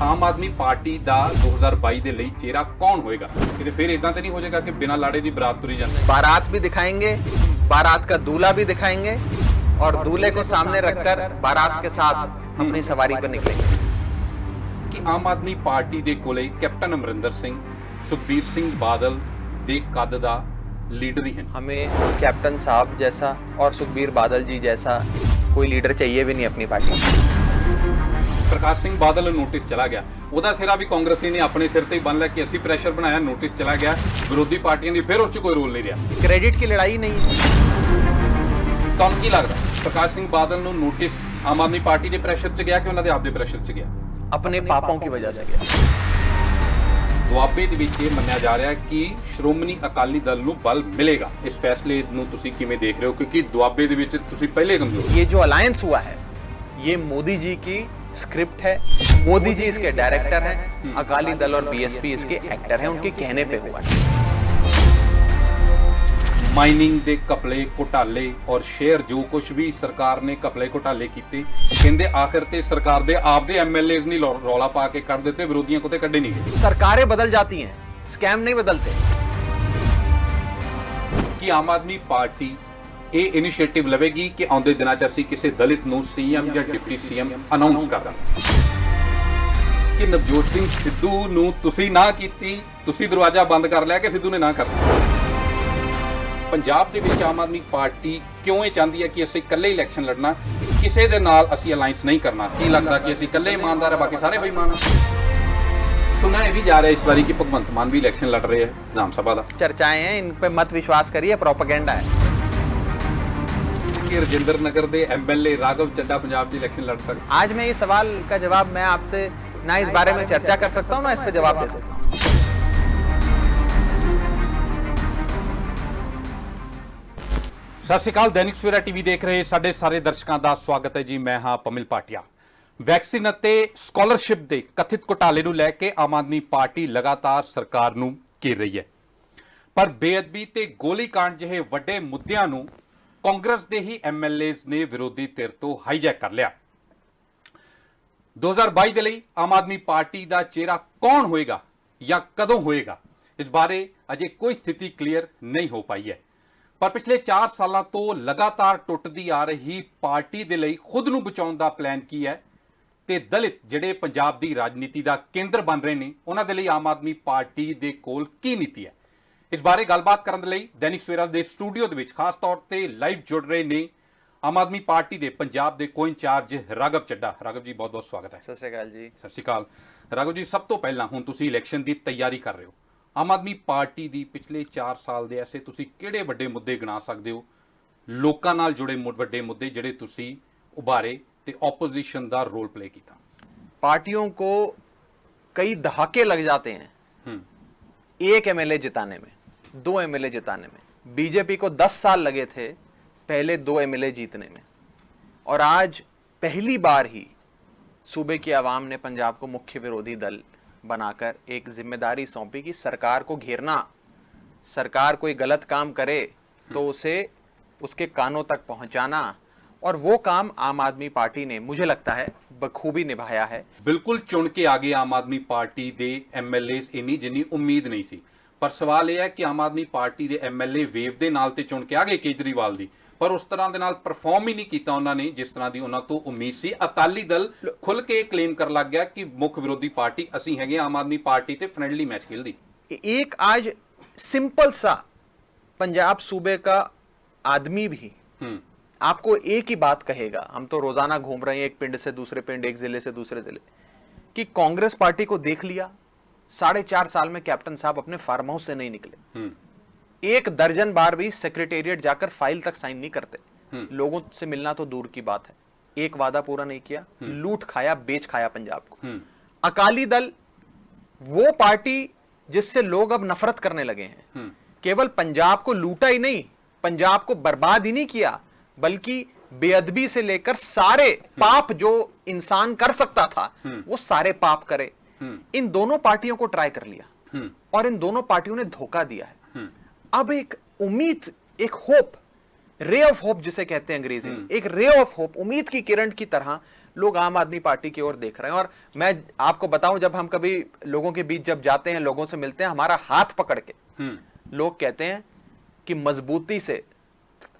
Aam Aadmi party ਦਾ 2022 ਦੇ ਲਈ ਚਿਹਰਾ ਕੌਣ ਹੋਏਗਾ? ਕਿਤੇ ਫਿਰ ਇਦਾਂ ਤੇ ਨਹੀਂ ਹੋ ਜਾਏਗਾ ਕਿ ਬਿਨਾਂ ਲਾੜੇ ਦੀ ਬਰਾਤ ਤੁਰੀ ਜਾਂਦੀ? बारात भी दिखाएंगे, बारात का दूल्हा भी दिखाएंगे और दूल्हे को सामने रखकर बारात के साथ अपनी सवारी पर निकलेंगे। ਕਿ ਆਮ ਆਦਮੀ ਪਾਰਟੀ ਦੇ ਕੋਲੇ ਕੈਪਟਨ ਅਮਰਿੰਦਰ ਸਿੰਘ, ਸੁਖਬੀਰ ਸਿੰਘ ਬਾਦਲ ਦੇ ਕੱਦ ਦਾ ਲੀਡਰ ਹੀ ਹਨ। हमें कैप्टन साहब जैसा और सुखबीर बादल जी जैसा कोई लीडर चाहिए भी नहीं अपनी पार्टी में। ਪ੍ਰਕਾਸ਼ ਸਿੰਘ ਬਾਦਲ ਨੂੰ ਨੋਟਿਸ ਚਲਾ ਗਿਆ, ਉਹਦਾ ਸਿਰਾ ਵੀ ਕਾਂਗਰਸੀ ਨੇ ਆਪਣੇ ਸਿਰ ਤੇ ਹੀ ਬੰਨ ਲਿਆ ਕਿ ਅਸੀਂ ਪ੍ਰੈਸ਼ਰ ਬਣਾਇਆ, ਨੋਟਿਸ ਚਲਾ ਗਿਆ, ਵਿਰੋਧੀ ਪਾਰਟੀਆਂ ਦੀ ਫਿਰ ਉਸ 'ਚ ਕੋਈ ਰੋਲ ਨਹੀਂ ਰਿਹਾ। क्रेडिट की लड़ाई नहीं है। ਤੁਹਾਨੂੰ ਕੀ ਲੱਗਦਾ ਪ੍ਰਕਾਸ਼ ਸਿੰਘ ਬਾਦਲ ਨੂੰ ਨੋਟਿਸ ਆਮ ਆਦਮੀ ਪਾਰਟੀ ਦੇ ਪ੍ਰੈਸ਼ਰ 'ਚ ਗਿਆ ਕਿ ਉਹਨਾਂ ਦੇ ਆਪ ਦੇ ਪ੍ਰੈਸ਼ਰ 'ਚ ਗਿਆ? अपने पापों की वजह से गया। ਦੁਆਬੇ ਦੇ ਵਿੱਚ ਇਹ ਮੰਨਿਆ ਜਾ ਰਿਹਾ ਕਿ ਸ਼੍ਰੋਮਣੀ ਅਕਾਲੀ ਦਲ ਨੂੰ ਬਲ ਮਿਲੇਗਾ। ਇਸ ਫੈਸਲੇ ਨੂੰ ਤੁਸੀਂ ਕਿਵੇਂ ਦੇਖ ਰਹੇ ਹੋ? ਕਿਉਂਕਿ ਦੁਆਬੇ ਦੇ ਵਿੱਚ ਤੁਸੀਂ ਪਹਿਲੇ ਕਮਜ਼ੋਰ। ये जो अलायंस हुआ है ये मोदी जी की स्क्रिप्ट है, मोदी जी इसके डायरेक्टर हैं, अकाली दल और बीएसपी इसके एक्टर हैं, उनके कहने पे हुआ है। ਮਾਈਨਿੰਗ ਦੇ ਘਪਲੇ ਘੁਟਾਲੇ ਔਰ ਸ਼ੇਅਰ ਜੋ ਕੁਝ ਵੀ ਸਰਕਾਰ ਨੇ ਘਪਲੇ ਘੁਟਾਲੇ ਕੀਤੇ, ਕਹਿੰਦੇ ਆਖਿਰ ਤੇ ਸਰਕਾਰ ਦੇ ਆਪ ਦੇ ਐਮਐਲਏਜ਼ ਨੇ ਰੌਲਾ ਪਾ ਕੇ ਕੱਢ ਦਿੱਤੇ, ਵਿਰੋਧੀਆਂ ਕੋਤੇ ਕੱਢੇ ਨਹੀਂ ਗਏ। सरकारें बदल जाती हैं, स्कैम नहीं बदलते। ਕਿ ਆਮ ਆਦਮੀ ਪਾਰਟੀ ਇਹ ਇਨੀਸ਼ੀਏਟਿਵ ਲਵੇਗੀ ਕਿ ਆਉਂਦੇ ਦਿਨਾਂ 'ਚ ਅਸੀਂ ਕਿਸੇ ਦਲਿਤ ਨੂੰ ਸੀਐਮ ਜਾਂ ਡਿਪਟੀ ਸੀਐਮ ਅਨਾਉਂਸ ਕਰਾਂਗੇ? ਕਿ ਨਵਜੋਤ ਸਿੰਘ ਸਿੱਧੂ ਨੂੰ ਤੁਸੀਂ ਨਾ ਕੀਤੀ, ਤੁਸੀਂ ਦਰਵਾਜ਼ਾ ਬੰਦ ਕਰ ਲਿਆ ਕਿ ਸਿੱਧੂ ਨੇ ਨਾ ਕਰਨਾ? ਪੰਜਾਬ ਦੇ ਵਿੱਚ ਆਮ ਆਦਮੀ ਪਾਰਟੀ ਕਿਉਂ ਇਹ ਚਾਹੁੰਦੀ ਹੈ ਕਿ ਅਸੀਂ ਇਕੱਲੇ ਇਲੈਕਸ਼ਨ ਲੜਨਾ, ਕਿਸੇ ਦੇ ਨਾਲ ਅਸੀਂ ਅਲਾਈਅੰਸ ਨਹੀਂ ਕਰਨਾ? ਕੀ ਲੱਗਦਾ ਕਿ ਅਸੀਂ ਇਕੱਲੇ ਇਮਾਨਦਾਰ ਹੈ, ਬਾਕੀ ਸਾਰੇ ਬੇਈਮਾਨ? ਸੁਣਿਆ ਇਹ ਵੀ ਜਾ ਰਿਹਾ ਇਸ ਵਾਰੀ ਕਿ ਭਗਵੰਤ ਮਾਨ ਵੀ ਇਲੈਕਸ਼ਨ ਲੜ ਰਹੇ ਹੈ ਵਿਧਾਨ ਸਭਾ ਦਾ। चर्चाएं हैं, इन पे मत विश्वास करिए, प्रोपेगेंडा है। ਕਿ ਰਜਿੰਦਰ ਨਗਰ ਦੇ ਐਮਐਲਏ ਰਾਘਵ ਚੱਡਾ ਪੰਜਾਬ 'ਚ ਇਲੈਕਸ਼ਨ ਲੜ ਸਕਦੇ? आज मैं ये सवाल का जवाब मैं आपसे ना इस बारे में चर्चा कर सकता हूँ ना इस पे जवाब दे सकता हूँ। ਸਤਿ ਸ਼੍ਰੀ ਅਕਾਲ। ਦੈਨਿਕ ਸਵੇਰਾ ਟੀਵੀ ਦੇਖ ਰਹੇ ਸਾਡੇ ਸਾਰੇ ਦਰਸ਼ਕਾਂ ਦਾ ਸਵਾਗਤ ਹੈ ਜੀ। ਮੈਂ ਹਾਂ ਪਮਿਲ ਭਾਟੀਆ। ਵੈਕਸੀਨ ਅਤੇ ਸਕਾਲਰਸ਼ਿਪ ਦੇ ਕਥਿਤ ਘੁਟਾਲੇ ਨੂੰ ਲੈ ਕੇ ਆਮ ਆਦਮੀ ਪਾਰਟੀ ਲਗਾਤਾਰ ਸਰਕਾਰ ਨੂੰ ਘੇਰ ਰਹੀ ਹੈ, ਪਰ ਬੇਅਦਬੀ ਤੇ ਗੋਲੀकांड ਜਿਹੇ ਵੱਡੇ ਮੁੱਦਿਆਂ ਨੂੰ ਕਾਂਗਰਸ ਦੇ ਹੀ ਐਮਐਲਏਜ਼ ਨੇ ਵਿਰੋਧੀ ਧਿਰ ਤੋਂ ਹਾਈਜੈਕ ਕਰ ਲਿਆ। 2022 ਦੇ ਲਈ ਆਮ ਆਦਮੀ ਪਾਰਟੀ ਦਾ ਚਿਹਰਾ ਕੌਣ ਹੋਏਗਾ ਜਾਂ ਕਦੋਂ ਹੋਏਗਾ, ਇਸ ਬਾਰੇ ਅਜੇ ਕੋਈ ਸਥਿਤੀ ਕਲੀਅਰ ਨਹੀਂ ਹੋ ਪਾਈ ਹੈ। ਪਰ ਪਿਛਲੇ 4 ਸਾਲਾਂ ਤੋਂ ਲਗਾਤਾਰ ਟੁੱਟਦੀ ਆ ਰਹੀ ਪਾਰਟੀ ਦੇ ਲਈ ਖੁਦ ਨੂੰ ਬਚਾਉਣ ਦਾ ਪਲਾਨ ਕੀ ਹੈ ਤੇ ਦਲਿਤ ਜਿਹੜੇ ਪੰਜਾਬ ਦੀ ਰਾਜਨੀਤੀ ਦਾ ਕੇਂਦਰ ਬਣ ਰਹੇ ਨੇ, ਉਹਨਾਂ ਦੇ ਲਈ ਆਮ ਆਦਮੀ ਪਾਰਟੀ ਦੇ ਕੋਲ ਕੀ ਨੀਤੀ ਹੈ? ਇਸ ਬਾਰੇ ਗੱਲਬਾਤ ਕਰਨ ਦੇ ਲਈ ਦੈਨਿਕ ਸਵੇਰਾ ਦੇ ਸਟੂਡੀਓ ਦੇ ਵਿੱਚ ਖਾਸ ਤੌਰ ਤੇ ਲਾਈਵ ਜੁੜ ਰਹੇ ਨੇ ਆਮ ਆਦਮੀ ਪਾਰਟੀ ਦੇ ਪੰਜਾਬ ਦੇ ਕੋ-ਇੰਚਾਰਜ ਰਾਘਵ ਚੱਡਾ। ਰਾਘਵ ਜੀ ਬਹੁਤ ਬਹੁਤ ਸਵਾਗਤ ਹੈ। सत श्री अकाल जी। ਸਤਿ ਸ਼੍ਰੀ ਅਕਾਲ। ਰਾਘਵ ਜੀ, ਸਭ ਤੋਂ ਪਹਿਲਾਂ ਹੁਣ ਤੁਸੀਂ ਇਲੈਕਸ਼ਨ ਦੀ ਤਿਆਰੀ ਕਰ ਰਹੇ ਹੋ, ਆਮ ਆਦਮੀ ਪਾਰਟੀ ਦੀ ਪਿਛਲੇ 4 ਸਾਲ ਦੇ ਐਸੇ ਤੁਸੀਂ ਕਿਹੜੇ ਵੱਡੇ ਮੁੱਦੇ ਗਿਣਾ ਸਕਦੇ ਹੋ, ਲੋਕਾਂ ਨਾਲ ਜੁੜੇ ਵੱਡੇ ਮੁੱਦੇ ਜਿਹੜੇ ਤੁਸੀਂ ਉਭਾਰੇ ਤੇ ਆਪੋਜੀਸ਼ਨ ਦਾ ਰੋਲ ਪਲੇ ਕੀਤਾ? पार्टियों को कई दहाके लग जाते हैं एक एमएलए जिताने में, 2 एमएलए जिताने में। बीजेपी को 10 साल लगे थे पहले 2 एमएलए जीतने में, और आज पहली बार ही सूबे की आवाम ने पंजाब को मुख्य विरोधी दल बनाकर एक जिम्मेदारी सौंपी कि सरकार को घेरना, सरकार कोई गलत काम करे तो उसे उसके कानों तक पहुंचाना, और वो काम आम आदमी पार्टी ने मुझे लगता है बखूबी निभाया है। ਬਿਲਕੁਲ ਚੁਣ ਕੇ ਆ ਗਏ ਆਮ ਆਦਮੀ ਪਾਰਟੀ ਦੇ ਐਮਐਲਏਜ਼, ਇੰਨੀ ਜਿੰਨੀ ਉਮੀਦ ਨਹੀਂ ਸੀ। ਪਰ ਸਵਾਲ ਇਹ ਹੈ ਕਿ ਆਮ ਆਦਮੀ ਪਾਰਟੀ ਦੇ ਐਮਐਲਏ ਵੇਵ ਦੇ ਨਾਲ ਤੇ ਚੁਣ ਕੇ ਆ ਗਏ ਕੇਜਰੀਵਾਲ ਦੀ, ਪਰ ਉਸ ਤਰ੍ਹਾਂ ਦੇ ਨਾਲ ਪਰਫਾਰਮ ਹੀ ਨਹੀਂ ਕੀਤਾ ਉਹਨਾਂ ਨੇ ਜਿਸ ਤਰ੍ਹਾਂ ਦੀ ਉਹਨਾਂ ਤੋਂ ਉਮੀਦ ਸੀ। ਅਕਾਲੀ ਦਲ ਖੁੱਲ ਕੇ ਕਲੇਮ ਕਰਨ ਲੱਗ ਗਿਆ ਕਿ ਮੁੱਖ ਵਿਰੋਧੀ ਪਾਰਟੀ ਅਸੀਂ ਹੈਗੇ, ਆਮ ਆਦਮੀ ਪਾਰਟੀ ਤੇ ਫ੍ਰੈਂਡਲੀ ਮੈਚ ਖੇਲਦੀ। एक आज सिंपल सा पंजाब सूबे का आदमी भी आपको एक ही बात कहेगा, हम तो रोजाना घूम रहे हैं एक पिंड से दूसरे पिंड, एक जिले से दूसरे जिले, कि कांग्रेस पार्टी को देख लिया, 4.5 साल में कैप्टन साहब अपने फार्म हाउस से नहीं निकले, 1 दर्जन बार भी सेक्रेटेरिएट जाकर फाइल तक साइन नहीं करते, लोगों से मिलना तो दूर की बात है, एक वादा पूरा नहीं किया, लूट खाया, बेच खाया पंजाब को। अकाली दल वो पार्टी जिससे लोग अब नफरत करने लगे हैं, केवल पंजाब को लूटा ही नहीं, पंजाब को बर्बाद ही नहीं किया, बल्कि बेअदबी से लेकर सारे पाप जो इंसान कर सकता था वो सारे पाप करे। इन दोनों पार्टियों को ट्राई कर लिया और इन दोनों पार्टियों ने धोखा दिया है। अब एक उम्मीद, एक होप, रे ऑफ होप जिसे कहते हैं अंग्रेजी में, एक रे ऑफ होप, उम्मीद की किरण की तरह लोग आम आदमी पार्टी की ओर देख रहे हैं। और मैं आपको बताऊं, जब हम कभी लोगों के बीच जब जाते हैं, लोगों से मिलते हैं, हमारा हाथ पकड़ के लोग कहते हैं कि मजबूती से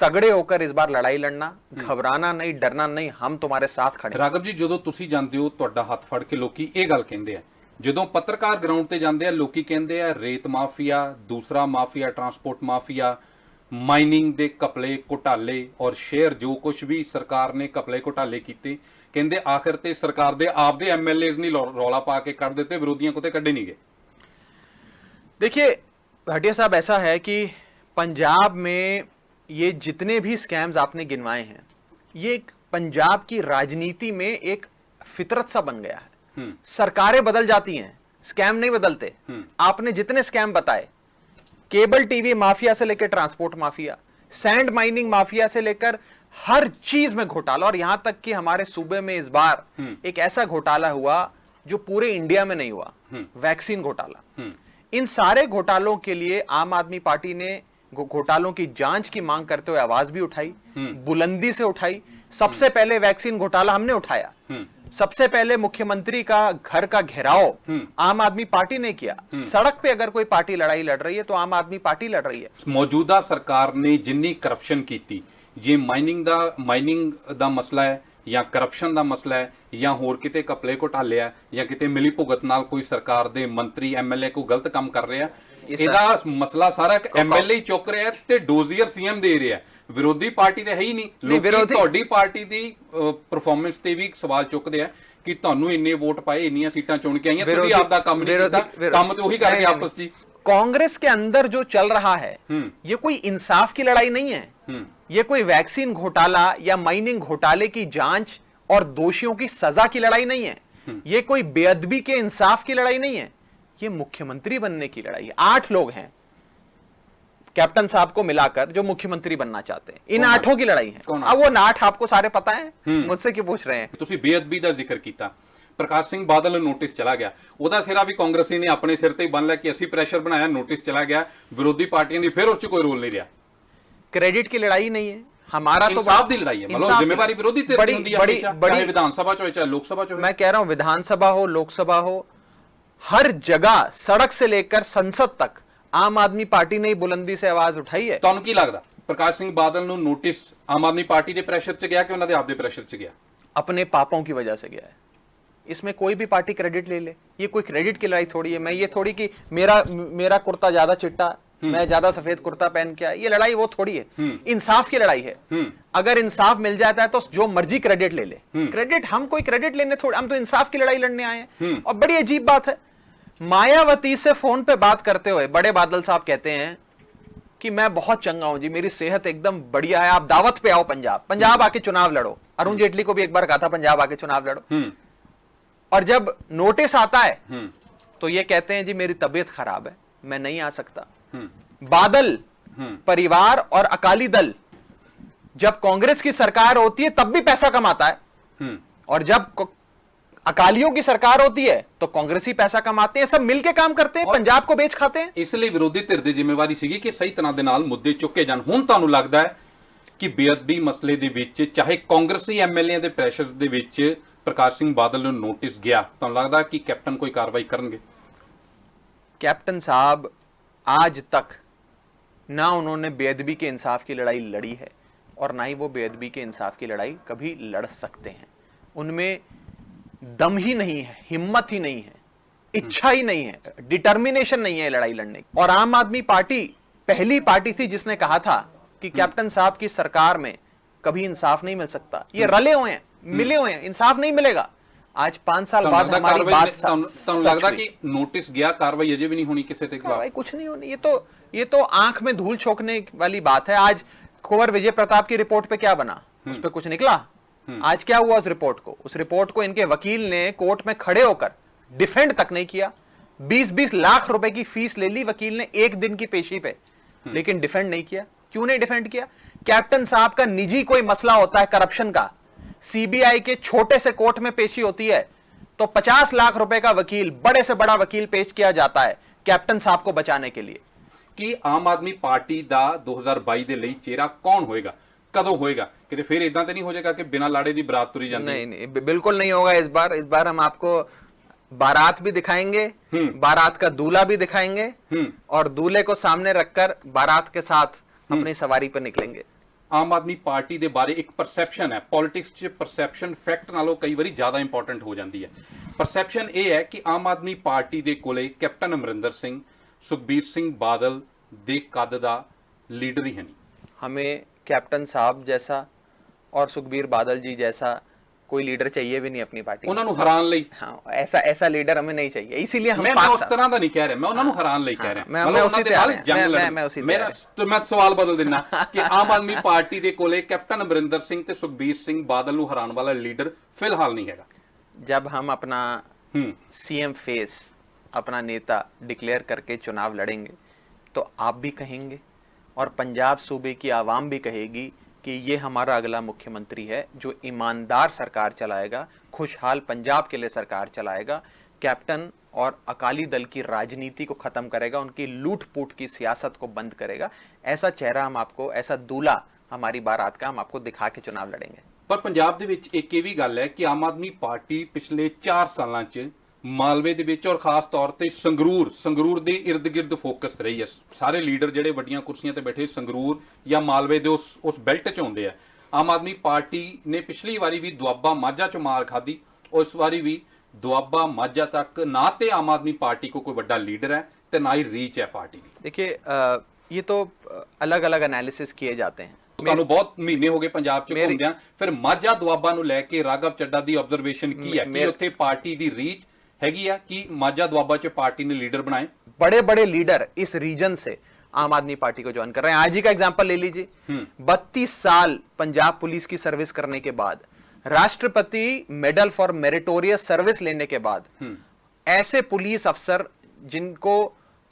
तगड़े होकर इस बार लड़ाई लड़ना, घबराना नहीं, डरना नहीं, हम तुम्हारे साथ खड़े हैं। ਰਾਘਵ ਜੀ, ਜਦੋਂ ਤੁਸੀਂ ਜਾਂਦੇ ਹੋ ਤੁਹਾਡਾ ਹੱਥ ਫੜ ਕੇ ਲੋਕੀ ਇਹ ਗੱਲ ਕਹਿੰਦੇ ਆ, ਜਦੋਂ ਪੱਤਰਕਾਰ ਗਰਾਊਂਡ ਤੇ ਜਾਂਦੇ ਆ ਲੋਕੀ ਕਹਿੰਦੇ ਆ ਰੇਤ ਮਾਫੀਆ, ਦੂਸਰਾ ਮਾਫੀਆ ਟਰਾਂਸਪੋਰਟ ਮਾਫੀਆ, ਮਾਈਨਿੰਗ ਦੇ ਘਪਲੇ ਘੁਟਾਲੇ ਔਰ ਸ਼ੇਅਰ ਜੋ ਕੁਝ ਵੀ ਸਰਕਾਰ ਨੇ ਘਪਲੇ ਘੁਟਾਲੇ ਕੀਤੇ, ਕਹਿੰਦੇ ਆਖਿਰ ਤੇ ਸਰਕਾਰ ਦੇ ਆਪਦੇ ਐਮਐਲਏਜ਼ ਨਹੀਂ ਰੌਲਾ ਪਾ ਕੇ ਕੱਢ ਦਿੱਤੇ, ਵਿਰੋਧੀਆਂ ਕੋਤੇ ਕੱਢੇ ਨਹੀਂ ਗਏ। देखिए भाटिया साहब, ऐसा है कि पंजाब में ये जितने भी स्कैम्स आपने गिनवाए हैं, ये एक पंजाब की राजनीति में एक फितरत सा बन गया है। सरकारें बदल जाती हैं, स्कैम नहीं बदलते। आपने जितने स्कैम बताए, केबल टीवी माफिया से लेकर transport mafia, sand mining mafia से लेकर हर चीज में घोटाला, और यहां तक कि हमारे सूबे में इस बार एक ऐसा घोटाला हुआ जो पूरे इंडिया में नहीं हुआ, वैक्सीन घोटाला। इन सारे घोटालों के लिए आम आदमी पार्टी ने घोटालों की जांच की मांग करते हुए आवाज भी उठाई, बुलंदी से उठाई। सबसे पहले वैक्सीन घोटाला हमने उठाया, सबसे पहले मुख्यमंत्री का घर का घेराव आम आदमी पार्टी ने किया। सड़क पे अगर कोई पार्टी लड़ाई लड़ रही है तो आम आदमी पार्टी लड़ रही है। ਮੌਜੂਦਾ ਸਰਕਾਰ ਨੇ ਜਿੰਨੀ ਕਰਪਸ਼ਨ ਕੀਤੀ, ਜੇ ਮਾਈਨਿੰਗ ਦਾ ਮਸਲਾ ਹੈ ਜਾਂ ਕਰਪਸ਼ਨ ਦਾ ਮਸਲਾ ਹੈ ਜਾਂ ਹੋਰ ਕਿਤੇ ਘਪਲੇ ਘੁਟਾਲੇ ਆ ਜਾਂ ਕਿਤੇ ਮਿਲੀ ਭੁਗਤ ਨਾਲ ਕੋਈ ਸਰਕਾਰ ਦੇ ਮੰਤਰੀ ਐਮਐਲਏ ਕੋਈ ਗਲਤ ਕੰਮ ਕਰ ਰਿਹਾ, ਇਹਦਾ ਮਸਲਾ ਸਾਰਾ ਇੱਕ ਐਮਐਲਏ ਹੀ ਚੁੱਕ ਰਿਹਾ ਤੇ ਡੋਜ਼ੀਅਰ ਸੀਐਮ ਦੇ ਰਿਹਾ। ਵਿਰੋਧੀ ਪਾਰਟੀ ਤੇ ਹੈ ਹੀ ਨਹੀਂ। ਲੋਕੀ ਤੁਹਾਡੀ ਪਾਰਟੀ ਦੀ ਪਰਫਾਰਮੈਂਸ ਤੇ ਵੀ ਸਵਾਲ ਚੁੱਕਦੇ ਆ ਕਿ ਤੁਹਾਨੂੰ ਇੰਨੇ ਵੋਟ ਪਾਏ, ਇੰਨੀਆਂ ਸੀਟਾਂ ਚੁਣ ਕੇ ਆਈਆਂ, ਤੁਸੀਂ ਆਪਦਾ ਕੰਮ ਨਹੀਂ ਕੀਤਾ, ਕੰਮ ਤੇ ਉਹੀ ਕਰਕੇ ਆਪਸ ਚ। कांग्रेस के अंदर जो चल रहा है ये कोई इंसाफ की लड़ाई नहीं है, ये कोई वैक्सीन घोटाला या माइनिंग घोटाले की जांच और दोषियों की सजा की लड़ाई नहीं है, ये कोई बेअदबी के इंसाफ की लड़ाई नहीं है, ये मुख्यमंत्री बनने की लड़ाई है। 8 लोग हैं कैप्टन साहब को मिलाकर जो मुख्यमंत्री बनना चाहते हैं, इन 8 की लड़ाई है। अब वो 8 आपको सारे पता है, मुझसे क्यों पूछ रहे हैं? ਤੁਸੀਂ ਬੇਅਦਬੀ ਦਾ ਜ਼ਿਕਰ ਕੀਤਾ, ਪ੍ਰਕਾਸ਼ ਸਿੰਘ ਬਾਦਲ ਨੂੰ ਨੋਟਿਸ ਚਲਾ ਗਿਆ, ਉਹਦਾ ਸਿਰਾ ਵੀ ਕਾਂਗਰਸੀ ਨੇ ਆਪਣੇ ਸਿਰ ਤੇ ਹੀ ਬੰਨ ਲਿਆ ਕਿ ਅਸੀਂ ਪ੍ਰੈਸ਼ਰ ਬਣਾਇਆ, ਨੋਟਿਸ ਚਲਾ ਗਿਆ, ਵਿਰੋਧੀ ਪਾਰਟੀਆਂ ਦੀ ਫਿਰ ਉਸ 'ਚ ਕੋਈ ਰੋਲ ਨਹੀਂ ਰਿਹਾ। क्रेडिट की लड़ाई नहीं है, हमारा तो इंसाफ दी लड़ाई है, मतलब जिम्मेवारी विरोधी ते होती है हमेशा, चाहे विधानसभा चाहे चाहे लोकसभा चाहे। मैं कह रहा हूं विधानसभा हो, लोकसभा हो, हर जगह सड़क से लेकर संसद तक आम आदमी पार्टी ने बुलंदी से आवाज उठाई है। ਤੁਹਾਨੂੰ ਕੀ ਲੱਗਦਾ ਪ੍ਰਕਾਸ਼ ਸਿੰਘ ਬਾਦਲ ਨੂੰ ਨੋਟਿਸ ਆਮ ਆਦਮੀ ਪਾਰਟੀ ਦੇ ਪ੍ਰੈਸ਼ਰ 'ਚ ਗਿਆ ਕਿ ਉਹਨਾਂ ਦੇ ਆਪ ਦੇ ਪ੍ਰੈਸ਼ਰ 'ਚ ਗਿਆ? अपने पापों की वजह से गया है। इसमें कोई भी पार्टी क्रेडिट ले ले, ये कोई क्रेडिट की लड़ाई थोड़ी है। मैं ये थोड़ी कि मेरा कुर्ता ज्यादा चिट्टा, मैं ज्यादा सफेद कुर्ता पहन के आया, ये लड़ाई वो थोड़ी है। इंसाफ की लड़ाई है। अगर इंसाफ मिल जाता है तो जो मर्जी क्रेडिट ले ले, क्रेडिट हम कोई क्रेडिट लेने थोड़ी, हम तो इंसाफ की लड़ाई लड़ने आए हैं। और बड़ी अजीब बात है, मायावती से फोन पे बात करते हुए बड़े बादल साहब कहते हैं कि मैं बहुत चंगा हूं जी, मेरी सेहत एकदम बढ़िया है, आप दावत पे आओ पंजाब आके चुनाव लड़ो। अरुण जेटली को भी एक बार कहा था पंजाब आके चुनाव लड़ो। और जब नोटिस आता है तो ये कहते हैं जी मेरी तबीयत खराब है, मैं नहीं आ सकता। बादल परिवार और अकाली दल जब कांग्रेस की सरकार होती है तब भी पैसा कमाता है, और जब अकालियों की सरकार होती है तो कांग्रेसी पैसा कमाते हैं, सब मिलके काम करते हैं, पंजाब को बेच खाते हैं। इसलिए विरोधी धिर ਦੀ ਜ਼ਿੰਮੇਵਾਰੀ ਸੀਗੀ ਕਿ ਸਹੀ ਤਰ੍ਹਾਂ ਦੇ ਨਾਲ ਮੁੱਦੇ ਚੁੱਕੇ ਜਾਣ। ਹੁਣ ਤੁਹਾਨੂੰ ਲੱਗਦਾ ਹੈ ਕਿ ਬੇਅਦਬੀ ਮਸਲੇ ਦੇ ਵਿੱਚ ਚਾਹੇ ਕਾਂਗਰਸੀ ਐਮਐਲਏ ਦੇ ਪ੍ਰੈਸ਼ਰ ਦੇ ਵਿੱਚ ਪ੍ਰਕਾਸ਼ ਸਿੰਘ ਬਾਦਲ ਨੂੰ ਨੋਟਿਸ ਗਿਆ, ਤੁਹਾਨੂੰ ਲੱਗਦਾ ਕਿ ਕੈਪਟਨ ਕੋਈ ਕਾਰਵਾਈ ਕਰਨਗੇ? कैप्टन साहब आज तक ना उन्होंने बेअदबी के इंसाफ की लड़ाई लड़ी है और ना ही वो बेअदबी के इंसाफ की लड़ाई कभी लड़ सकते हैं। उनमें दम ही नहीं है, हिम्मत ही नहीं है, इच्छा ही नहीं है, डिटर्मिनेशन नहीं है लड़ाई लड़ने की। और आम आदमी पार्टी पहली पार्टी थी जिसने कहा था कि कैप्टन साहब की सरकार में कभी इंसाफ नहीं मिल सकता। ये रले हुए हैं, मिले हुए हैं, इंसाफ नहीं मिलेगा। आज 5 साल बाद हमारी बात ਤੁਹਾਨੂੰ ਲੱਗਦਾ कि नोटिस गया, कार्रवाई अजय भी नहीं होनी किसी के खिलाफ? कुछ नहीं होनी, ये तो आंख में धूल छोकने वाली बात है। आज कुंवर विजय प्रताप की रिपोर्ट पे क्या बना, उस पे कुछ निकला? आज क्या हुआ उस रिपोर्ट को? उस रिपोर्ट को इनके वकील ने कोर्ट में खड़े होकर डिफेंड तक नहीं किया। 20-20 लाख रुपए की फीस ले ली वकील ने एक दिन की पेशी पे, लेकिन डिफेंड नहीं किया। क्यों नहीं डिफेंड किया? कैप्टन साहब का निजी कोई मसला होता है करप्शन का, सीबीआई के छोटे से कोर्ट में पेशी होती है तो 50 लाख रुपए का वकील, बड़े से बड़ा वकील पेश किया जाता है कैप्टन साहब को बचाने के लिए। कि आम आदमी पार्टी ਦਾ 2022 ਦੇ ਲਈ ਚਿਹਰਾ ਕੌਣ ਹੋਏਗਾ, ਕਦੋਂ ਹੋਏਗਾ? ਕਿਤੇ ਫਿਰ ਇਦਾਂ ਤੇ ਨਹੀਂ ਹੋ ਜਾਏਗਾ ਕਿ ਬਿਨਾਂ ਲਾੜੇ ਦੀ ਬਰਾਤ ਤੁਰੀ ਜਾਂਦੀ नहीं नहीं बिल्कुल नहीं होगा इस बार हम आपको बारात भी दिखाएंगे, बारात का दूल्हा भी दिखाएंगे और दूल्हे को सामने रखकर बारात के साथ अपनी सवारी पर निकलेंगे। ਆਮ ਆਦਮੀ ਪਾਰਟੀ ਦੇ ਬਾਰੇ ਇੱਕ ਪਰਸੈਪਸ਼ਨ ਹੈ, ਪੋਲਿਟਿਕਸ 'ਚ ਪਰਸੈਪਸ਼ਨ ਫੈਕਟ ਨਾਲੋਂ ਕਈ ਵਾਰੀ ਜ਼ਿਆਦਾ ਇੰਪੋਰਟੈਂਟ ਹੋ ਜਾਂਦੀ ਹੈ। ਪਰਸੈਪਸ਼ਨ ਇਹ ਹੈ ਕਿ ਆਮ ਆਦਮੀ ਪਾਰਟੀ ਦੇ ਕੋਲੇ ਕੈਪਟਨ ਅਮਰਿੰਦਰ ਸਿੰਘ, ਸੁਖਬੀਰ ਸਿੰਘ ਬਾਦਲ ਦੇ ਕੱਦ ਦਾ ਲੀਡਰ ਹੀ ਹੈ ਨਹੀਂ। हमें कैप्टन साहब जैसा और सुखबीर बादल जी जैसा कोई लीडर चाहिए भी नहीं अपनी पार्टी में। ਉਹਨਾਂ ਨੂੰ ਹਰਾਉਣ ਲਈ हाँ, ऐसा लीडर हमें नहीं चाहिए, इसीलिए हम ਮੈਂ पांच ਉਸ ਤਰ੍ਹਾਂ ਦਾ ਨਹੀਂ ਕਹਿ ਰਿਹਾ, ਮੈਂ ਉਹਨਾਂ ਨੂੰ ਹਰਾਉਣ ਲਈ ਕਹਿ ਰਿਹਾ। ਮੈਂ ਮਤਲਬ ਉਸੇ ਉਹਨਾਂ ਦੇ ਤੇ ਆ ਨਾਲ ਰਿਹਾ, ਜੰਗ ਮੈਂ ਲੜਨ। ਉਸੇ ਤੇ ਮੇਰਾ ਆ ਮੈਂ ਸਵਾਲ ਬਦਲ ਦਿੰਦਾ ਕਿ ਆਮ ਆਦਮੀ ਪਾਰਟੀ ਦੇ ਕੋਲੇ ਕੈਪਟਨ ਅਮਰਿੰਦਰ ਸਿੰਘ ਤੇ ਸੁਖਬੀਰ ਸਿੰਘ ਬਾਦਲ ਨੂੰ ਹਰਾਉਣ ਵਾਲਾ ਲੀਡਰ ਫਿਲਹਾਲ ਨਹੀਂ ਹੈਗਾ। जब हम अपना सीएम फेस, अपना नेता डिक्लेयर करके चुनाव लड़ेंगे तो आप भी कहेंगे और पंजाब सूबे की आवाम भी कहेगी कि ये हमारा अगला मुख्यमंत्री है जो ईमानदार सरकार चलाएगा, खुशहाल पंजाब के लिए सरकार चलाएगा, कैप्टन और अकाली दल की राजनीति को खत्म करेगा, उनकी लूट पूट की सियासत को बंद करेगा। ऐसा चेहरा हम आपको, ऐसा दूल्हा हमारी बारात का हम आपको दिखा के चुनाव लड़ेंगे। ਪਰ ਪੰਜਾਬ ਦੇ ਵਿੱਚ ਇੱਕ ਇਹ ਵੀ ਗੱਲ ਹੈ ਕਿ ਆਮ ਆਦਮੀ ਪਾਰਟੀ ਪਿਛਲੇ 4 ਸਾਲਾਂ 'ਚ ਮਾਲਵੇ ਦੇ ਵਿੱਚ ਔਰ ਖਾਸ ਤੌਰ ਤੇ ਸੰਗਰੂਰ ਦੇ ਇਰਦ-ਗਿਰਦ ਫੋਕਸ ਰਹੀ ਹੈ। ਸਾਰੇ ਲੀਡਰ ਜਿਹੜੇ ਵੱਡੀਆਂ ਕੁਰਸੀਆਂ ਤੇ ਬੈਠੇ ਸੰਗਰੂਰ ਜਾਂ ਮਾਲਵੇ ਦੇ ਉਸ ਬੈਲਟ 'ਚ ਆਉਂਦੇ ਆ। ਆਮ ਆਦਮੀ ਪਾਰਟੀ ਨੇ ਪਿਛਲੀ ਵਾਰੀ ਵੀ ਦੁਆਬਾ ਮਾਝਾ 'ਚ ਮਾਰ ਖਾਧੀ, ਉਸ ਵਾਰੀ ਵੀ ਦੁਆਬਾ ਮਾਝਾ ਤੱਕ ਨਾ ਤੇ ਆਮ ਆਦਮੀ ਪਾर्टी को कोई ਵੱਡਾ ਲੀਡਰ ਹੈ ਤੇ ਨਾ ਹੀ ਰੀਚ ਹੈ ਪਾर्टी ਦੀ। देखिए ये तो अलग अलग एनालिसिस किए जाते हैं। ਤੁਹਾਨੂੰ ਬਹੁਤ ਮਹੀਨੇ ਹੋ ਗਏ ਪੰਜਾਬ 'ਚ ਘੁੰਮਦਿਆਂ, ਫਿਰ ਮਾਝਾ ਦੁਆਬਾ ਨੂੰ ਲੈ ਕੇ ਰਾਘਵ ਚੱਡਾ ਦੀ ਆਬਜ਼ਰਵੇਸ਼ਨ ਕੀ ਹੈ ਕਿ ਉੱਥੇ ਪਾर्टी ਦੀ ਰੀਚ हैगी है कि माझा दुआबा च पार्टी ने लीडर बनाए? बड़े बड़े लीडर इस रीजन से आम आदमी पार्टी को ज्वाइन कर रहे हैं। आज ही का एग्जांपल ले लीजिए, 32 साल पंजाब पुलिस की सर्विस करने के बाद, राष्ट्रपति मेडल फॉर मेरिटोरियस सर्विस लेने के बाद, ऐसे पुलिस अफसर जिनको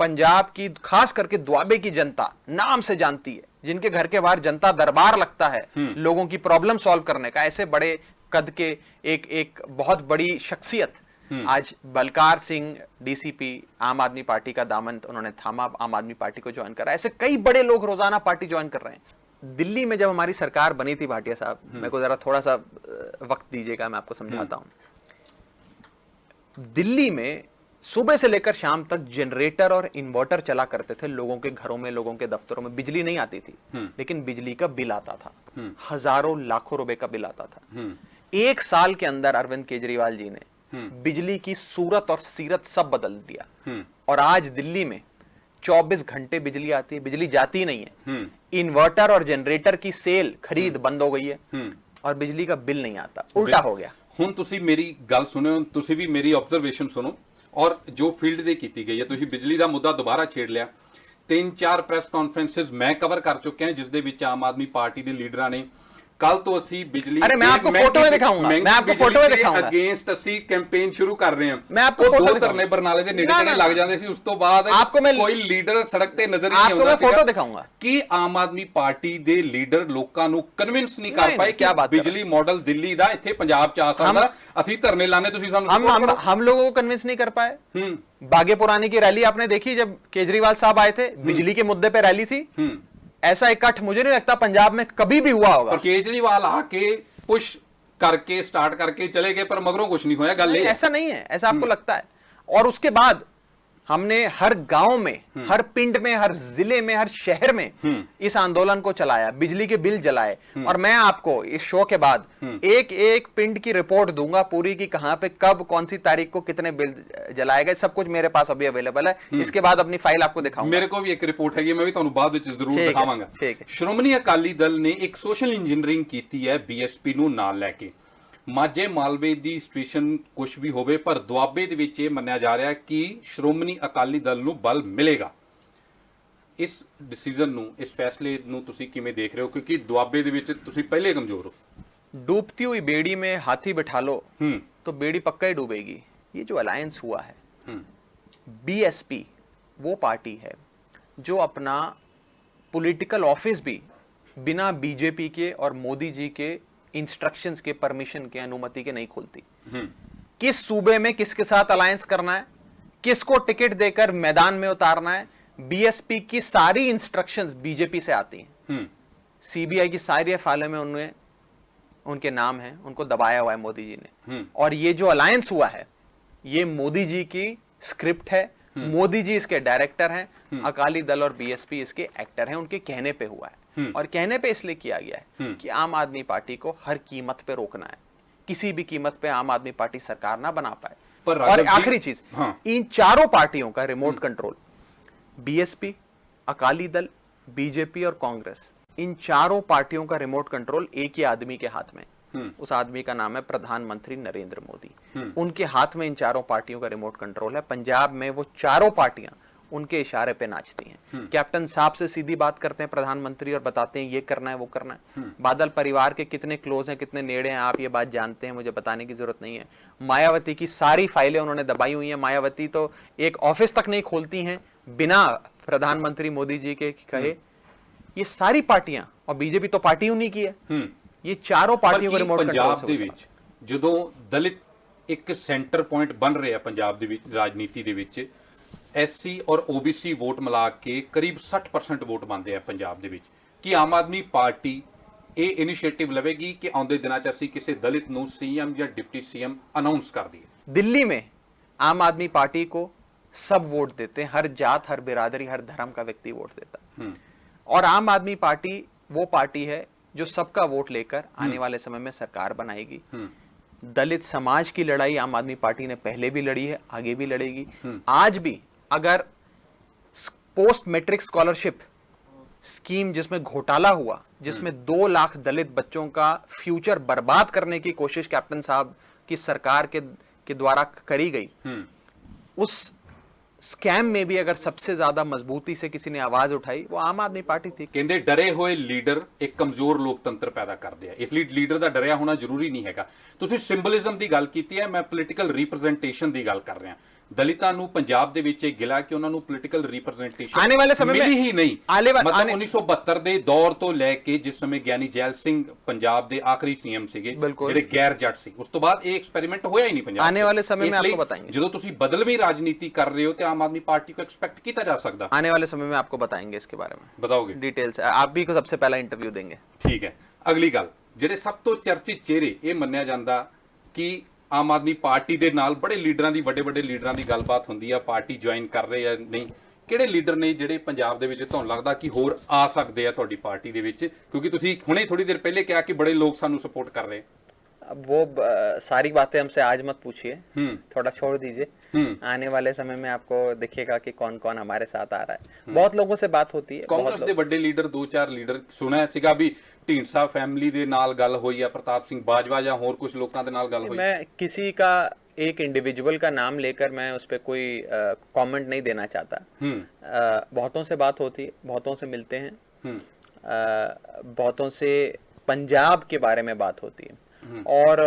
पंजाब की खास करके दुआबे की जनता नाम से जानती है, जिनके घर के बाहर जनता दरबार लगता है लोगों की प्रॉब्लम सॉल्व करने का, ऐसे बड़े कद के एक बहुत बड़ी शख्सियत आज बलकार सिंह डीसीपी आम आदमी पार्टी का दामन उन्होंने थामा, आम आदमी पार्टी को ज्वाइन करा। ऐसे कई बड़े लोग रोजाना पार्टी ज्वाइन कर रहे हैं। दिल्ली में जब हमारी सरकार बनी थी भाटिया साहब, मेरे को जरा थोड़ा सा वक्त दीजिएगा, मैं आपको समझाता हूं। दिल्ली में सुबह से लेकर शाम तक जनरेटर और इन्वर्टर चला करते थे लोगों के घरों में, लोगों के दफ्तरों में। बिजली नहीं आती थी, लेकिन बिजली का बिल आता था, हजारों लाखों रुपए का बिल आता था। 1 साल के अंदर अरविंद केजरीवाल जी ने बिजली की सूरत और सीरत सब बदल दिया और आज दिल्ली में 24 घंटे बिजली आती है, बिजली जाती नहीं है। इन्वर्टर और जनरेटर की सेल खरीद बंद हो गई है और बिजली का बिल नहीं आता, उल्टा हो गया। ਹੁਣ ਤੁਸੀਂ ਮੇਰੀ ਗੱਲ ਸੁਣਿਓ, ਤੁਸੀਂ ਵੀ ਮੇਰੀ ਆਬਜ਼ਰਵੇਸ਼ਨ ਸੁਣੋ ਔਰ ਜੋ ਫੀਲਡ ਦੇ ਕੀਤੀ ਗਈ ਹੈ। ਤੁਸੀਂ ਬਿਜਲੀ ਦਾ ਮੁੱਦਾ ਦੁਬਾਰਾ ਛੇੜ ਲਿਆ। 3-4 ਪ੍ਰੈਸ ਕਾਨਫਰੰਸਿਸ ਮੈਂ ਕਵਰ ਕਰ ਚੁੱਕਿਆ ਜਿਸ ਦੇ ਵਿੱਚ ਆਮ ਆਦਮੀ ਪਾਰਟੀ ਦੇ ਲੀਡਰਾਂ ਨੇ ਕੱਲ ਤੋਂ ਅਸੀਂ ਬਿਜਲੀ अरे मैं आपको फोटो में दिखाऊंगा, मैं आपको फोटो में दिखाऊंगा ਅਗੇਂਸਟ ਅਸੀਂ ਕੈਂਪੇਨ ਸ਼ੁਰੂ ਕਰ ਰਹੇ ਹਾਂ। मैं आपको फोटो ਦੋ ਧਰਨੇ ਬਰਨਾਲੇ ਦੇ ਨੇੜੇ ਤੇੜੇ ਲੱਗ ਜਾਂਦੇ ਸੀ, ਉਸ ਤੋਂ ਬਾਅਦ ਕੋਈ ਲੀਡਰ ਸੜਕ ਤੇ ਨਜ਼ਰ ਨਹੀਂ ਆਉਂਦਾ आपको मैं फोटो दिखाऊंगा ਕਿ ਆਮ ਆਦਮੀ ਪਾਰਟੀ ਦੇ ਲੀਡਰ ਲੋਕਾਂ ਨੂੰ ਕਨਵਿੰਸ ਨਹੀਂ ਕਰ ਪਾਏ ਕਿ ਬਿਜਲੀ ਮਾਡਲ ਦਿੱਲੀ ਦਾ ਇੱਥੇ ਪੰਜਾਬ ਚ ਆ ਸਕਦਾ। ਅਸੀਂ ਧਰਨੇ ਲਾਣੇ, ਤੁਸੀਂ ਸਾਨੂੰ हम लोगों को कन्विंस नहीं कर पाए। बागे पुरानी की रैली आपने देखी जब केजरीवाल साहब आए थे, बिजली के मुद्दे पे रैली थी। ऐसा इकट्ठ मुझे नहीं लगता पंजाब में कभी भी हुआ होगा। पर केजरीवाल आके पुश करके स्टार्ट करके चले गए, पर मगरों कुछ नहीं होया। गल ऐसा नहीं है, ऐसा आपको लगता है। और उसके बाद हमने हर गांव में, हर पिंड में, हर जिले में, हर शहर में इस आंदोलन को चलाया, बिजली के बिल जलाए। और मैं आपको इस शो के बाद एक एक पिंड की रिपोर्ट दूंगा पूरी की, कहां पे कब कौन सी तारीख को कितने बिल जलाए गए, सब कुछ मेरे पास अभी अवेलेबल है। इसके बाद अपनी फाइल आपको दिखाऊंगा। मेरे को भी एक रिपोर्ट है, मैं भी तुहानू बाद विच जरूर दिखावांगा। श्रोमणी अकाली दल ने एक सोशल इंजीनियरिंग की है बीएसपी नू नाल लैके। ਮਾਝੇ ਮਾਲਵੇ ਦੀ ਸਿਚੁਏਸ਼ਨ ਕੁਝ ਵੀ ਹੋਵੇ, ਪਰ ਦੁਆਬੇ ਦੇ ਵਿੱਚ ਇਹ ਮੰਨਿਆ ਜਾ ਰਿਹਾ ਕਿ ਸ਼੍ਰੋਮਣੀ ਅਕਾਲੀ ਦਲ ਨੂੰ ਬਲ ਮਿਲੇਗਾ। ਇਸ ਡਿਸੀਜਨ ਨੂੰ, ਇਸ ਫੈਸਲੇ ਨੂੰ ਤੁਸੀਂ ਕਿਵੇਂ ਦੇਖ ਰਹੇ ਹੋ? ਕਿਉਂਕਿ ਦੁਆਬੇ ਦੇ ਵਿੱਚ ਤੁਸੀਂ ਪਹਿਲੇ ਕਮਜ਼ੋਰ ਹੋ। डूबती हुई बेड़ी में हाथी बिठा लो तो बेड़ी पक्का ही डूबेगी। ये जो अलायंस हुआ है, बीएसपी वो पार्टी है जो अपना पॉलिटिकल ऑफिस भी बिना बीजेपी के और मोदी जी के इंस्ट्रक्शंस के, परमिशन के, अनुमति के नहीं खोलती। किस सूबे में किसके साथ अलायंस करना है, किसको टिकट देकर मैदान में उतारना है, बीएसपी की सारी इंस्ट्रक्शंस बीजेपी से आती हैं। सीबीआई की सारी फाइलें में उन्हें उनके नाम हैं, उनको दबाया हुआ है मोदी जी ने। और ये जो अलायंस हुआ है ये मोदी जी की स्क्रिप्ट है, मोदी जी इसके डायरेक्टर हैं, अकाली दल और बीएसपी इसके एक्टर हैं, उनके कहने पे हुआ है। और कहने पे इसलिए किया गया है कि आम आदमी पार्टी को हर कीमत पे रोकना है, किसी भी कीमत पे आम आदमी पार्टी सरकार ना बना पाए। और आखिरी चीज, इन चारों पार्टियों का remote control, BSP, Akali Dal, BJP और कांग्रेस, इन चारों पार्टियों का रिमोट कंट्रोल एक ही आदमी के हाथ में। उस आदमी का नाम है प्रधानमंत्री नरेंद्र मोदी। उनके हाथ में इन चारों पार्टियों का रिमोट कंट्रोल है। पंजाब में वो चारों पार्टियां उनके इशारे पे नाचती हैं। कैप्टन साहब से सीधी बात करते हैं प्रधानमंत्री और बताते हैं ये करना है वो करना है। बादल परिवार के कितने क्लोज हैं, कितने नेड़े हैं, आप ये बात जानते हैं, मुझे बताने की जरूरत नहीं है। मायावती की सारी फाइलें उन्होंने दबाई हुई हैं। मायावती तो एक ऑफिस तक नहीं खोलती हैं बिना प्रधानमंत्री मोदी जी के कहे। ये सारी पार्टियां, और बीजेपी तो पार्टी उन्हीं की है, ये चारों पार्टियों को रिमोट कंट्रोल ਪੰਜਾਬ ਦੇ ਵਿੱਚ ਜਦੋਂ ਦਲਿਤ ਇੱਕ ਸੈਂਟਰ ਪੁਆਇੰਟ ਬਣ ਰਿਹਾ ਪੰਜਾਬ ਦੇ ਵਿੱਚ ਰਾਜਨੀਤੀ ਦੇ ਵਿੱਚ ਐਸਸੀ ਔਰ ਓਬੀਸੀ ਵੋਟ ਮਿਲਾ ਕੇ ਕਰੀਬ 60% ਵੋਟ ਬਣਦੇ ਆ ਪੰਜਾਬ ਦੇ ਵਿੱਚ। ਕੀ ਆਮ ਆਦਮੀ ਪਾਰਟੀ ਇਹ ਇਨੀਸ਼ੀਏਟਿਵ ਲਵੇਗੀ ਕਿ ਆਉਂਦੇ ਦਿਨਾਂ 'ਚ ਅਸੀਂ ਕਿਸੇ ਦਲਿਤ ਨੂੰ ਸੀਐਮ ਜਾਂ ਡਿਪਟੀ ਸੀਐਮ ਅਨਾਉਂਸ ਕਰ ਦਈਏ? दिल्ली में आम आदमी पार्टी को सब वोट देते हैं, हर जात, हर बिरादरी, हर धर्म का व्यक्ति वोट देता है। और आम आदमी पार्टी वो पार्टी है जो सबका वोट लेकर आने वाले समय में सरकार बनाएगी। दलित समाज की लड़ाई आम आदमी पार्टी ने पहले भी लड़ी है, आगे भी लड़ेगी। आज भी अगर पोस्ट मैट्रिक स्कॉलरशिप स्कीम जिसमें घोटाला हुआ, जिसमें 2 लाख दलित बच्चों का फ्यूचर बर्बाद करने की कोशिश कैप्टन साहब की सरकार के द्वारा करी गई, उस स्कैम में भी अगर सबसे ज्यादा मजबूती से किसी ने आवाज उठाई वो आम आदमी पार्टी थी। ਕਹਿੰਦੇ ਡਰੇ ਹੋਏ ਲੀਡਰ ਇੱਕ ਕਮਜ਼ੋਰ ਲੋਕਤੰਤਰ ਪੈਦਾ ਕਰਦੇ ਆ, ਇਸ ਲਈ ਲੀਡਰ ਦਾ ਡਰਿਆ ਹੋਣਾ ਜ਼ਰੂਰੀ ਨਹੀਂ ਹੈਗਾ। ਤੁਸੀਂ ਸਿੰਬਲਿਜ਼ਮ ਦੀ ਗੱਲ ਕੀਤੀ ਹੈ, ਮੈਂ ਪੋਲੀਟੀਕਲ ਰਿਪਰੈਜ਼ੈਂਟੇਸ਼ਨ ਦੀ ਗੱਲ ਕਰ ਰਿਹਾ। ਦਲਿਤਾਂ ਨੂੰ ਪੰਜਾਬ ਦੇ ਵਿੱਚ ਇਹ ਗਿਲਾ ਕਿ ਉਹਨਾਂ ਨੂੰ ਪੋਲੀਟੀਕਲ ਰਿਪਰੈਜ਼ੈਂਟੇਸ਼ਨ ਆने वाले समय में ਮਿਲੀ ਹੀ ਨਹੀਂ। ਮਤਲਬ 1972 ਦੇ ਦੌਰ ਤੋਂ ਲੈ ਕੇ ਜਿਸ ਸਮੇਂ ਗਿਆਨੀ ਜੈਲ ਸਿੰਘ ਪੰਜਾਬ ਦੇ ਆਖਰੀ ਸੀਐਮ ਸੀਗੇ ਜਿਹੜੇ ਗੈਰ ਜੱਟ ਸੀ, ਉਸ ਤੋਂ ਬਾਅਦ ਇਹ ਐਕਸਪੈਰੀਮੈਂਟ ਹੋਇਆ ਹੀ ਨਹੀਂ ਪੰਜਾਬ। आने वाले समय में आपको बताएंगे, ਜਦੋਂ ਤੁਸੀਂ ਬਦਲਵੀਂ ਰਾਜਨੀਤੀ ਕਰ ਰਹੇ ਹੋ ਤੇ ਆਮ ਆਦਮੀ ਪਾर्टी को एक्सपेक्ट किया जा सकता। आने वाले समय में आपको बताएंगे इसके बारे में, बताओगे डिटेल से, आप भी को सबसे पहला इंटरव्यू देंगे। ठीक है। अगली गल, ਜਿਹੜੇ ਸਭ ਤੋਂ ਚਰਚਿਤ ਚਿਹਰੇ ਇਹ ਮੰਨਿਆ ਜਾਂਦਾ ਕਿ ਆਮ ਆਦਮੀ ਪਾਰਟੀ ਦੇ ਨਾਲ ਬੜੇ ਲੀਡਰਾਂ ਦੀ, ਵੱਡੇ ਵੱਡੇ ਲੀਡਰਾਂ ਦੀ ਗੱਲਬਾਤ ਹੁੰਦੀ ਆ, ਪਾਰਟੀ ਜੁਆਇਨ ਕਰ ਰਹੇ ਆ ਨਹੀਂ, ਕਿਹੜੇ ਲੀਡਰ ਨੇ ਜਿਹੜੇ ਪੰਜਾਬ ਦੇ ਵਿੱਚ ਤੁਹਾਨੂੰ ਲੱਗਦਾ ਕਿ ਹੋਰ ਆ ਸਕਦੇ ਆ ਤੁਹਾਡੀ ਪਾਰਟੀ ਦੇ ਵਿੱਚ? ਕਿਉਂਕਿ ਤੁਸੀਂ ਹੁਣੇ ਥੋੜੀ ਦੇਰ ਪਹਿਲੇ ਕਿਹਾ ਕਿ ਬੜੇ ਲੋਕ ਸਾਨੂੰ ਸਪੋर्ट कर रहे हैं। अब वो सारी बातें हमसे आज मत पूछिए, थोड़ा छोड़ दीजिए। आने वाले समय में आपको दिखेगा कि कौन कौन हमारे साथ आ रहा है। बहुत लोगों से बात होती है। ਕਾਂਗਰਸ ਦੇ ਵੱਡੇ ਲੀਡਰ 2-4 ਲੀਡਰ ਸੁਣਿਆ ਸੀਗਾ ਵੀ ਢੀਂਡਸਾ ਫੈਮਿਲੀ ਦੇ ਨਾਲ ਗੱਲ ਹੋਈ ਆ, ਪ੍ਰਤਾਪ ਸਿੰਘ ਬਾਜਵਾ ਜਾਂ ਹੋਰ ਕੁਝ ਲੋਕਾਂ ਦੇ ਨਾਲ ਗੱਲ ਹੋਈ। मैं किसी का एक इंडिविजुअल का नाम लेकर मैं उस पर कोई कमेंट नहीं देना चाहता। बहुतों से बात होती है, बहुतों से मिलते हैं, बहुतों से पंजाब के बारे में बात होती है। और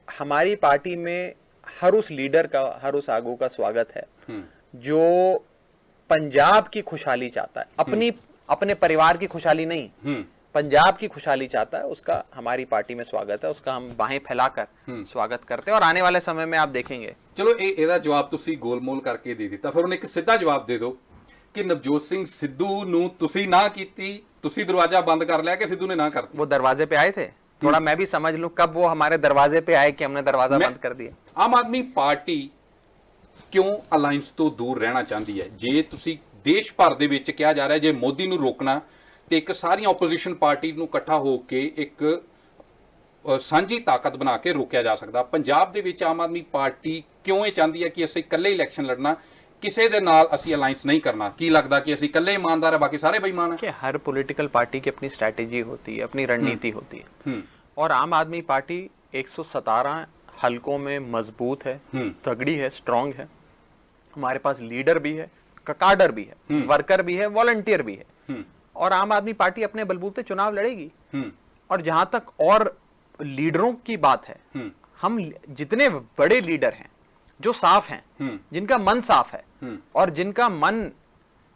हमारी पार्टी में हर उस लीडर का, हर उस आगू का स्वागत है जो पंजाब की खुशहाली चाहता है, अपने परिवार की खुशहाली नहीं, पंजाब की खुशहाली चाहता है, उसका हमारी पार्टी में स्वागत है, उसका हम बाहें फैलाकर स्वागत करते हैं। और आने वाले समय में आप देखेंगे। चलो ਇਹਦਾ ਜਵਾਬ ਤੁਸੀਂ ਗੋਲਮੋਲ ਕਰਕੇ ਦੇ ਦਿੱਤਾ, ਫਿਰ ਉਹਨੇ ਇੱਕ ਸਿੱਧਾ ਜਵਾਬ ਦੇ ਦਿਓ ਕਿ ਨਵਜੋਤ ਸਿੰਘ ਸਿੱਧੂ ਨੂੰ ਤੁਸੀਂ ਨਾ ਕੀਤੀ, ਤੁਸੀਂ ਦਰਵਾਜ਼ਾ ਬੰਦ ਕਰ ਲਿਆ ਕਿ ਸਿੱਧੂ ਨੇ ਨਾ ਕਰਤੀ? वो दरवाजे पे आए थे, थोड़ा मैं भी समझ लूं कब वो हमारे दरवाजे पे आए कि हमने दरवाजा बंद कर दिया। ਆਮ ਆਦਮੀ ਪਾਰਟੀ ਕਿਉਂ ਅਲਾਈਅੰਸ ਤੋਂ ਦੂਰ ਰਹਿਣਾ ਚਾਹੁੰਦੀ ਹੈ? ਜੇ ਤੁਸੀਂ ਦੇਸ਼ ਭਰ ਦੇ ਵਿੱਚ ਕਿਹਾ ਜਾ ਰਿਹਾ ਜੇ ਮੋਦੀ ਨੂੰ ਰੋਕਣਾ ਤੇ ਇੱਕ ਸਾਰੀਆਂ ਆਪੋਜੀਸ਼ਨ ਪਾਰਟੀ ਨੂੰ ਇਕੱਠਾ ਹੋ ਕੇ ਇੱਕ ਸਾਂਝੀ ਤਾਕਤ ਬਣਾ ਕੇ ਰੋਕਿਆ ਜਾ ਸਕਦਾ, ਪੰਜਾਬ ਦੇ ਵਿੱਚ ਆਮ ਆਦਮੀ ਪਾਰਟੀ ਕਿਉਂ ਇਹ ਚਾਹੁੰਦੀ ਹੈ ਕਿ ਅਸੀਂ ਇਕੱਲੇ ਇਲੈਕਸ਼ਨ ਲੜਨਾ, ਕਿਸੇ ਦੇ ਨਾਲ ਅਸੀਂ ਅਲਾਈਅੰਸ ਨਹੀਂ ਕਰਨਾ? ਕੀ ਲੱਗਦਾ ਕਿ ਅਸੀਂ ਇਕੱਲੇ ਇਮਾਨਦਾਰ ਹੈ, ਬਾਕੀ ਸਾਰੇ बेईमान है? कि हर पॉलिटिकल पार्टी की अपनी स्ट्रैटेजी होती है, अपनी रणनीति होती है। और आम आदमी पार्टी 117 हलकों में मजबूत है, तगड़ी है, स्ट्रांग है। हमारे पास लीडर भी है, काडर भी है, वर्कर भी है, वॉलंटियर भी है। और आम आदमी पार्टी अपने बलबूते चुनाव लड़ेगी। और जहां तक और लीडरों की बात है, हम जितने बड़े लीडर हैं जो साफ हैं, जिनका मन साफ है और जिनका मन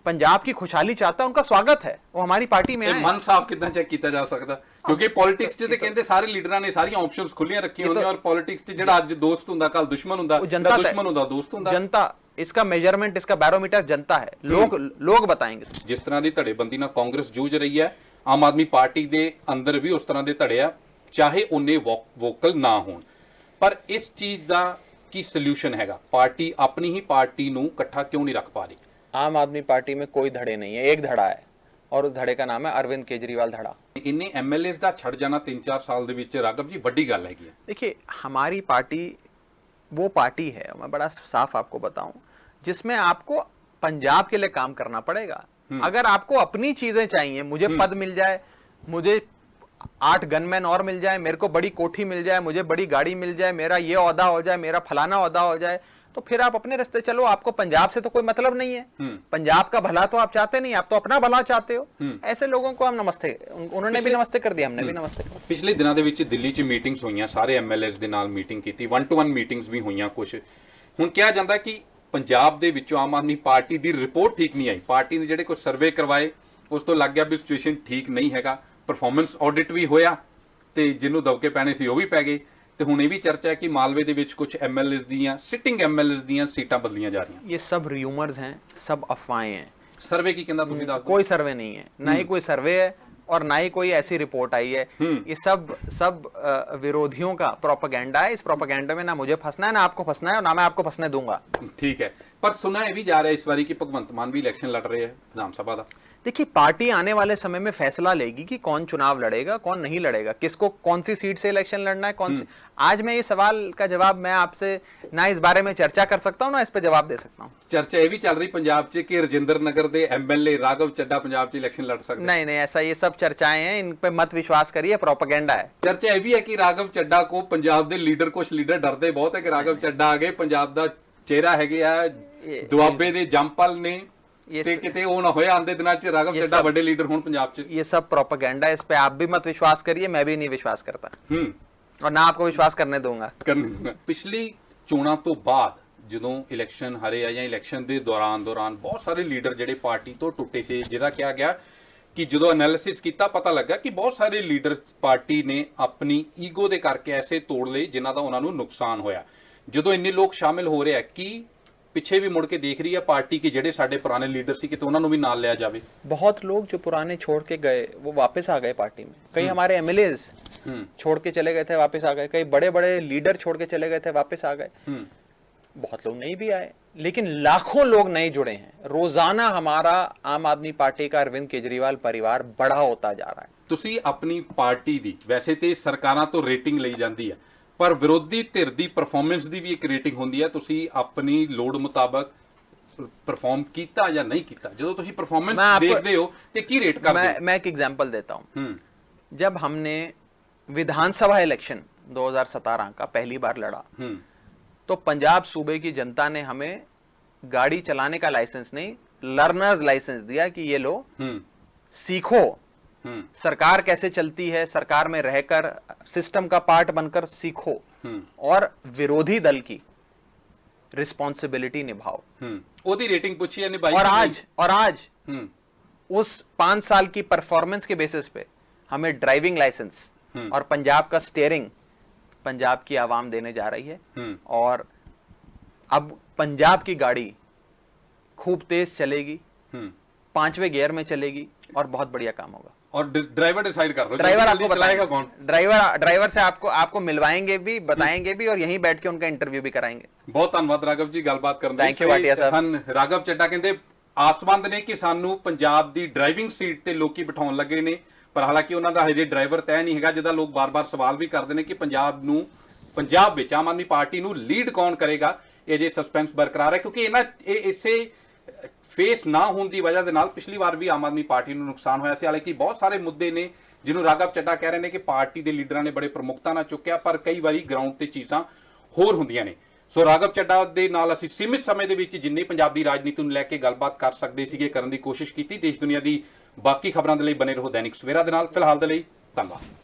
पंजाब की खुशहाली चाहता है, उनका स्वागत है, वो हमारी पार्टी में आए। मन साफ कितना चेक किया जा सकता? क्योंकि पॉलिटिक्स च ते कहंदे सारे लीडरां ने सारी ऑप्शंस खुलियां रखी होंदी और पॉलिटिक्स च जेड़ा आज दोस्त हुंदा कल दुश्मन हुंदा, जेड़ा दुश्मन हुंदा दोस्त हुंदा। जनता, इसका मेजरमेंट, इसका बैरोमीटर जनता है, लोग बताएंगे। जिस तरह की धड़ेबंदी ਨਾਲ ਕਾਂਗਰਸ ਜੂਝ ਰਹੀ ਹੈ, ਆਮ ਆਦਮੀ ਪਾਰਟੀ ਦੇ ਅੰਦਰ ਵੀ ਉਸ ਤਰ੍ਹਾਂ ਦੇ ਧੜੇ ਆ ਚਾਹੇ ਉਹਨੇ ਵੋਕਲ ਨਾ ਹੋਣ। ਪਰ ਇਸ ਚੀਜ਼ ਦਾ ਕੀ ਸੋਲੂਸ਼ਨ हैगा? पार्टी अपनी ही पार्टी ਨੂੰ ਇਕੱਠਾ क्यों नहीं रख पा रही? आम आदमी पार्टी में कोई धड़े नहीं है, एक धड़ा है और उस धड़े का नाम है अरविंद केजरीवाल धड़ा। ਇੰਨੇ ਐਮਐਲਏਸ ਦਾ ਛੱਡ ਜਾਣਾ 3-4 ਸਾਲ ਦੇ ਵਿੱਚ ਰਾਘਵ ਜੀ ਵੱਡੀ ਗੱਲ ਹੈਗੀ ਹੈ। देखिए हमारी पार्टी वो पार्टी है, मैं बड़ा साफ आपको बताऊं, जिसमें आपको पंजाब के लिए काम करना पड़ेगा। अगर आपको अपनी चीजें चाहिए, मुझे पद मिल जाए, मुझे 8 गनमैन और मिल जाए, मेरे को बड़ी कोठी मिल जाए, मुझे बड़ी गाड़ी मिल जाए, मेरा ये ओहदा हो जाए, मेरा फलाना ओहदा हो जाए, तो फिर आप अपने रास्ते चलो, आपको पंजाब से तो कोई मतलब नहीं है। पंजाब का भला तो आप चाहते नहीं, आप तो अपना भला चाहते हो। ऐसे लोगों को हम नमस्ते, उन्होंने भी नमस्ते कर दिया, हमने भी नमस्ते कर दिया। ਪਿਛਲੇ ਦਿਨਾਂ ਦੇ ਵਿੱਚ ਦਿੱਲੀ 'ਚ ਮੀਟਿੰਗਸ ਹੋਈਆਂ, ਸਾਰੇ ਐਮਐਲਏਸ ਦੇ ਨਾਲ ਮੀਟਿੰਗ ਕੀਤੀ, 1-to-1 ਮੀਟਿੰਗਸ ਵੀ ਹੋਈਆਂ ਕੁਝ। ਹੁਣ ਕਿਹਾ ਜਾਂਦਾ ਕਿ ਪੰਜਾਬ ਦੇ ਵਿੱਚੋਂ ਆਮ ਆਦਮੀ ਪਾਰਟੀ ਦੀ ਰਿਪੋਰਟ ਠੀਕ ਨਹੀਂ ਆਈ। ਪਾਰਟੀ ਨੇ ਜਿਹੜੇ ਕੁਝ ਸਰਵੇ ਕਰਵਾਏ ਉਸ ਤੋਂ ਲੱਗ ਗਿਆ ਵੀ ਸਿਚੁਏਸ਼ਨ ਠੀਕ ਨਹੀਂ ਹੈਗਾ। ਪਰਫਾਰਮੈਂਸ ਆਡਿਟ ਵੀ ਹੋਇਆ ਤੇ ਜਿਹਨੂੰ ਦਬਕੇ ਪੈਣੇ ਸੀ ਉਹ ਵੀ ਪੈ ਗਏ। ਤੇ ਹੁਣ ਇਹ ਵੀ ਚਰਚਾ ਹੈ ਕਿ ਮਾਲਵੇ ਦੇ ਵਿੱਚ ਕੁਝ ਐਮਐਲਏਸ ਦੀਆਂ, ਸਿਟਿੰਗ ਐਮਐਲਏਸ ਦੀਆਂ ਸੀਟਾਂ ਬਦਲੀਆਂ ਜਾ ਰਹੀਆਂ। ये सब रूमर्स हैं, सब अफवाहें हैं, ਸਰਵੇ ਕੀ ਕਹਿੰਦਾ ਤੁਸੀਂ ਦੱਸ ਦਿਓ। कोई सर्वे नहीं है, ना ही कोई सर्वे है और ना ही कोई ऐसी रिपोर्ट आई है। ये सब विरोधियों का प्रोपेगेंडा है। इस प्रोपेगेंडा में ना मुझे फंसना है, ना आपको फंसना है, और ना मैं आपको फंसने दूंगा। ਠੀਕ ਹੈ, ਪਰ ਸੁਣਾ ਇਹ ਵੀ ਜਾ ਰਿਹਾ ਇਸ ਵਾਰੀ ਕਿ ਭਗਵੰਤ ਮਾਨ ਵੀ ਇਲੈਕਸ਼ਨ ਲੜ ਰਹੇ ਹੈ ਵਿਧਾਨ ਸਭਾ ਦਾ। देखिए पार्टी आने वाले समय में फैसला लेगी कि कौन चुनाव लड़ेगा, कौन नहीं लड़ेगा, किसको कौन सी सीट से इलेक्शन लड़ना है, कौन सी। आज मैं ये सवाल का जवाब मैं आपसे ना इस बारे में चर्चा कर सकता हूँ, ना इस पे जवाब दे सकता हूँ। ਚਰਚਾ ਇਹ ਵੀ ਚੱਲ ਰਹੀ ਪੰਜਾਬ 'ਚ ਕਿ ਰਜਿੰਦਰ ਨਗਰ ਦੇ ਐਮਐਲਏ ਰਾਘਵ ਚੱਡਾ ਪੰਜਾਬ 'ਚ ਇਲੈਕਸ਼ਨ ਲੜ ਸਕਦੇ। नहीं नहीं, ऐसा ये सब चर्चाएं हैं, इन पे मत विश्वास करिए, प्रोपेगेंडा है। ਚਰਚਾ ਇਹ ਵੀ ਹੈ ਕਿ ਰਾਘਵ ਚੱਡਾ ਕੋ ਪੰਜਾਬ ਦੇ ਲੀਡਰ, ਕੁਝ ਲੀਡਰ ਡਰਦੇ ਬਹੁਤ ਹੈ ਕਿ ਰਾਘਵ ਚੱਡਾ ਆ ਗਏ, ਪੰਜਾਬ ਦਾ ਚਿਹਰਾ ਹੈਗੇ ਆ ਦੁਆਬੇ ਦੇ ਜੰਪਲ ਨੇ, ਤੇ ਕਿਤੇ ਉਹ ਨਾ ਹੋਇਆ ਆਂਦੇ ਦਿਨਾਂ 'ਚ ਰਾਘਵ ਚੱਡਾ ਵੱਡੇ ਲੀਡਰ ਹੋਣ ਪੰਜਾਬ 'ਚ। ये सब प्रोपेगेंडा है, इस पे आप भी मत विश्वास करिए, मैं भी नहीं विश्वास करता और ना आपको विश्वास करने दूंगा। ਪਿਛਲੀ ਚੋਣਾਂ ਤੋਂ ਬਾਅਦ ਜਦੋਂ ਇਲੈਕਸ਼ਨ ਹਾਰੇ ਆ ਜਾਂ ਇਲੈਕਸ਼ਨ ਦੇ ਦੌਰਾਨ ਬਹੁਤ ਸਾਰੇ ਲੀਡਰ ਜਿਹੜੇ ਪਾਰਟੀ ਤੋਂ ਟੁੱਟੇ ਸੀ, ਜਿਹਦਾ ਕਿਹਾ ਗਿਆ ਕਿ ਜਦੋਂ ਐਨਾਲਿਸਿਸ ਕੀਤਾ ਪਤਾ ਲੱਗਾ ਕਿ ਬਹੁਤ ਸਾਰੇ ਲੀਡਰ ਪਾਰਟੀ ਨੇ ਆਪਣੀ ਈਗੋ ਦੇ ਕਰਕੇ ਐਸੇ ਤੋੜ ਲਏ ਜਿਨ੍ਹਾਂ ਦਾ ਉਹਨਾਂ ਨੂੰ ਨੁਕਸਾਨ ਹੋਇਆ। ਜਦੋਂ ਇੰਨੇ ਲੋਕ ਸ਼ਾਮਿਲ ਹੋ ਰਹੇ ਆ ਕਿ ਪਿੱਛੇ ਵੀ ਮੁੜ ਕੇ ਦੇਖ ਰਹੀ ਹੈ ਪਾर्टी कि ਜਿਹੜੇ ਸਾਡੇ ਪੁਰਾਣੇ ਲੀਡਰ ਸੀ ਕਿਤੇ ਉਹਨਾਂ ਨੂੰ ਵੀ ਨਾਲ ਲਿਆ ਜਾਵੇ। बहुत लोग जो पुराने छोड़ के गए वो वापस आ गए पार्टी में। कई हमारे एमएलएज छोड़ के चले गए थे, वापस आ गए। कई बड़े बड़े लीडर छोड़ के चले गए थे, वापस आ गए। बहुत लोग नहीं भी आए, लेकिन लाखों लोग नए जुड़े हैं। रोजाना हमारा आम आदमी पार्टी का अरविंद केजरीवाल परिवार बड़ा होता जा रहा है। ਤੁਸੀਂ ਆਪਣੀ ਪਾਰਟੀ ਦੀ, ਵੈਸੇ ਤੇ ਸਰਕਾਰਾਂ ਤੋਂ ਰੇਟਿੰਗ ਲਈ ਜਾਂਦੀ ਹੈ, ਪਰ ਵਿਰੋਧੀ ਧਿਰ ਦੀ ਪਰਫਾਰਮੈਂਸ ਦੀ ਵੀ ਇੱਕ ਰੇਟਿੰਗ ਹੁੰਦੀ ਹੈ। ਤੁਸੀਂ ਆਪਣੀ ਲੋੜ ਮੁਤਾਬਕ परफॉर्म ਕੀਤਾ ਜਾਂ ਨਹੀਂ ਕੀਤਾ, ਜਦੋਂ ਤੁਸੀਂ ਪਰਫਾਰਮੈਂਸ ਦੇਖਦੇ ਹੋ ਤੇ ਕੀ ਰੇਟ ਕਰਦੇ ਹੋ? मैं एक एग्जांपल देता हूं। जब हमने विधानसभा इलेक्शन 2017 का पहली बार लड़ा तो पंजाब सूबे की जनता ने हमें गाड़ी चलाने का लाइसेंस नहीं, लर्नर्स लाइसेंस दिया कि ये लो, सीखो सरकार कैसे चलती है, सरकार में रहकर सिस्टम का पार्ट बनकर सीखो और विरोधी दल की रिस्पॉन्सिबिलिटी निभाओ। ओदी रेटिंग पूछी है निभाई। और आज उस 5 साल की परफॉर्मेंस के बेसिस पे हमें ड्राइविंग लाइसेंस और पंजाब का स्टीयरिंग पंजाब की आवाम देने जा रही है। और अब पंजाब की गाड़ी खूब तेज चलेगी, 5वें गियर में चलेगी और बहुत बढ़िया काम होगा। और ड्राइवर डिसाइड कर रहे हो, ड्राइवर आपको चलाएगा कौन? ड्राइवर से आपको मिलवाएंगे भी, बताएंगे भी और यहीं बैठ के उनका इंटरव्यू भी कराएंगे। ਬਹੁਤ ਧੰਨਵਾਦ ਰਾਘਵ ਜੀ ਗੱਲਬਾਤ ਕਰਨ Thank you, ਭਾਟੀਆ ਸਾਹਿਬ। ਹਨ ਰਾਘਵ ਚੱਡਾ ਕਹਿੰਦੇ ਆਸਵੰਦ ਨੇ ਕਿ ਸਾਨੂੰ ਪੰਜਾਬ ਦੀ ਡਰਾਈਵਿੰਗ ਸੀਟ ਤੇ ਲੋਕੀ ਬਿਠਾਉਣ ਲੱਗੇ ਨੇ, ਪਰ ਹਾਲਾਂਕਿ ਉਹਨਾਂ ਦਾ ਹਜੇ ਡਰਾਈਵਰ ਤੈਅ ਨਹੀਂ ਹੈਗਾ, ਜਿਹਦਾ ਲੋਕ ਬਾਰ-ਬਾਰ ਸਵਾਲ ਵੀ ਕਰਦੇ ਨੇ ਕਿ ਪੰਜਾਬ ਵਿੱਚ ਆਮ ਆਦਮੀ ਪਾਰਟੀ ਨੂੰ ਲੀਡ ਕੌਣ ਕਰੇਗਾ। ਇਹ ਜੇ ਸਸਪੈਂਸ ਬਰਕਰਾਰ ਹੈ ਕਿਉਂਕਿ ਇਸੇ ਫੇਸ ਨਾ ਹੋਣ ਦੀ ਵਜ੍ਹਾ ਦੇ ਨਾਲ ਪਿਛਲੀ ਵਾਰ ਵੀ ਆਮ ਆਦਮੀ ਪਾਰਟੀ ਨੂੰ ਨੁਕਸਾਨ ਹੋਇਆ ਸੀ। ਹਾਲਾਂਕਿ ਬਹੁਤ ਸਾਰੇ ਮੁੱਦੇ ਨੇ ਜਿਹਨੂੰ ਰਾਘਵ ਚੱਡਾ ਕਹਿ ਰਹੇ ਨੇ ਕਿ ਪਾਰਟੀ ਦੇ ਲੀਡਰਾਂ ਨੇ ਬੜੇ ਪ੍ਰਮੁਖਤਾ ਨਾਲ ਚੁੱਕਿਆ, ਪਰ ਕਈ ਵਾਰੀ ਗਰਾਊਂਡ ਤੇ ਚੀਜ਼ਾਂ ਹੋਰ ਹੁੰਦੀਆਂ ਨੇ। ਸੋ ਰਾਘਵ ਚੱਡਾ ਦੇ ਨਾਲ ਅਸੀਂ ਸੀਮਿਤ ਸਮੇਂ ਦੇ ਵਿੱਚ ਜਿੰਨੀ ਪੰਜਾਬੀ ਰਾਜਨੀਤੀ ਨੂੰ ਲੈ ਕੇ ਗੱਲਬਾਤ ਕਰ ਸਕਦੇ ਸੀਗੇ ਕਰਨ ਦੀ ਕੋਸ਼ਿਸ਼ ਕੀਤੀ। ਦੇਸ਼ ਦੁਨੀਆ ਦੀ ਬਾਕੀ ਖਬਰਾਂ ਦੇ ਲਈ ਬਨੇ ਰਹੋ ਦੈਨਿਕ ਸਵੇਰਾ ਦੇ ਨਾਲ। ਫਿਲਹਾਲ ਦੇ ਲਈ ਧੰਨਵਾਦ।